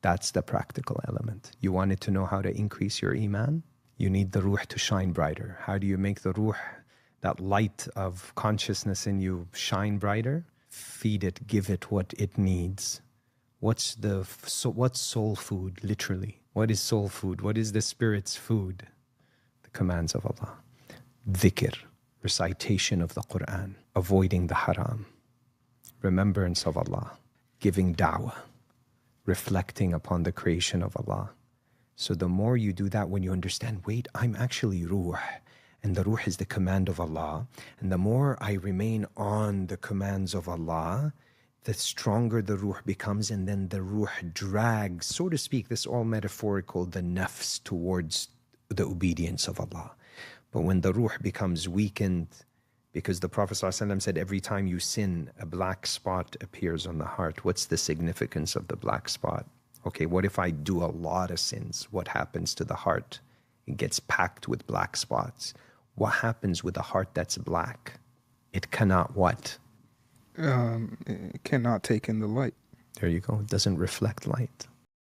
That's the practical element. You wanted to know how to increase your Iman? You need the ruh to shine brighter. How do you make the ruh, that light of consciousness in you, shine brighter? Feed it, give it what it needs. What's soul food, literally? What is soul food? What is the spirit's food? The commands of Allah. Dhikr, recitation of the Quran, avoiding the haram, remembrance of Allah, giving da'wah, reflecting upon the creation of Allah. So the more you do that, when you understand, wait, I'm actually ruh, and the ruh is the command of Allah, and the more I remain on the commands of Allah, the stronger the ruh becomes, and then the ruh drags, so to speak, this all metaphorical, the nafs towards the obedience of Allah. But when the ruh becomes weakened, because the Prophet ﷺ said every time you sin, a black spot appears on the heart. What's the significance of the black spot? Okay, what if I do a lot of sins? What happens to the heart? It gets packed with black spots. What happens with a heart that's black? It cannot what? It cannot take in the light. There you go. It doesn't reflect light.